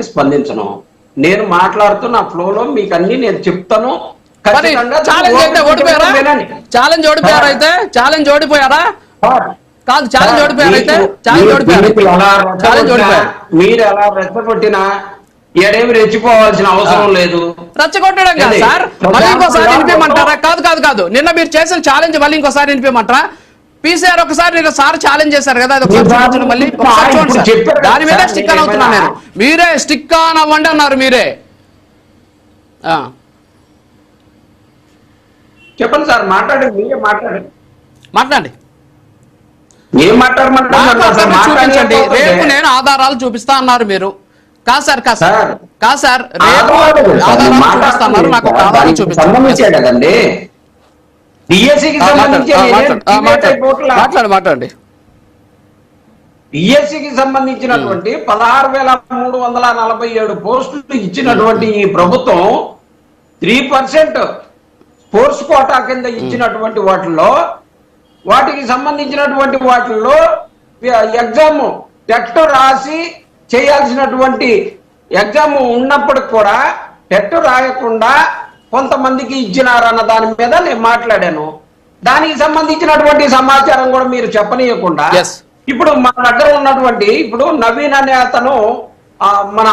స్పందించను. నేను మాట్లాడుతూ నా ఫ్లోలో మీకు అన్ని నేను చెప్తాను. ఛాలెంజ్ ఓడిపోయారా అయితే? ఛాలెంజ్ ఓడిపోయారా? కాదు, ఛాలెంజ్ ఓడిపోయారా అయితే? ఛాలెంజ్ ఓడిపోయారు. మీరు ఎలా రెచ్చగొట్టినా ఏడేమి రెచ్చిపోవాల్సిన అవసరం లేదు. రెచ్చగొట్టడం కాదు సార్, మళ్ళీ ఇంకోసారి వినిపించమంటారా? కాదు కాదు కాదు, నిన్న మీరు చేసిన ఛాలెంజ్ మళ్ళీ ఇంకోసారి వినిపించమంటారా? పీసీఆర్ ఒకసారి నేను సార్ ఛాలెంజ్ చేశారు కదా, అది ఒకసారి మళ్ళీ దాని మీదే స్టిక్ ఆన్ అవుతున్నా నేను. మీరే స్టిక్ ఆన్ అవ్వండి అన్నారు మీరే. చెప్పండి సార్, మాట్లాడండి, మీరే మాట్లాడండి. మాట్లాడండి, చూపించండి. రేపు నేను ఆధారాలు చూపిస్తా అన్నారు మీరు. కాదు సార్, కాదు సార్, కాదు సార్, రేపు ఆధారాలు చూపిస్తా అన్నారు. నాకు ఒక ఆధారం చూపిస్తాను కదండి. మాట్లాడండి. డిఎస్సికి సంబంధించినటువంటి 16,347 పోస్టులు ఇచ్చినటువంటి ఈ ప్రభుత్వం 3% స్పోర్ట్స్ కోటా కింద ఇచ్చినటువంటి వాటికి సంబంధించినటువంటి వాటిల్లో ఎగ్జామ్ టెట్ రాసి చేయాల్సినటువంటి ఎగ్జామ్ ఉన్నప్పటికి కూడా టెట్ రాయకుండా కొంతమందికి ఇచ్చినారన్న దాని మీద నేను మాట్లాడాను. దానికి సంబంధించినటువంటి సమాచారం కూడా మీరు చెప్పనీయకుండా ఇప్పుడు మన దగ్గర ఉన్నటువంటి ఇప్పుడు నవీన్ అనే అతను మన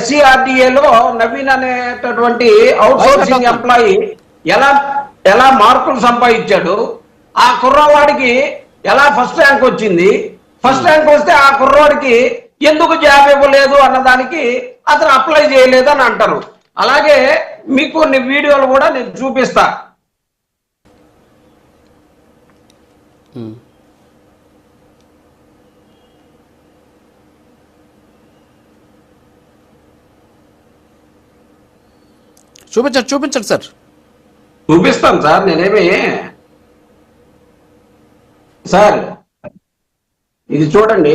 SCRDAలో నవీన్ అనేటటువంటి అవుట్ సోర్సింగ్ ఎంప్లాయీ ఎలా మార్కులు సంపాదించాడు, ఆ కుర్రవాడికి ఎలా ఫస్ట్ ర్యాంక్ వచ్చింది, ఫస్ట్ ర్యాంక్ వస్తే ఆ కుర్రవాడికి ఎందుకు జాబ్ ఇవ్వలేదు అన్నదానికి అతను అప్లై చేయలేదు అని అంటారు. అలాగే మీకు కొన్ని వీడియోలు కూడా నేను చూపిస్తా. చూపించండి సార్. చూపిస్తాను సార్, నేనేమి సార్ ఇది చూడండి.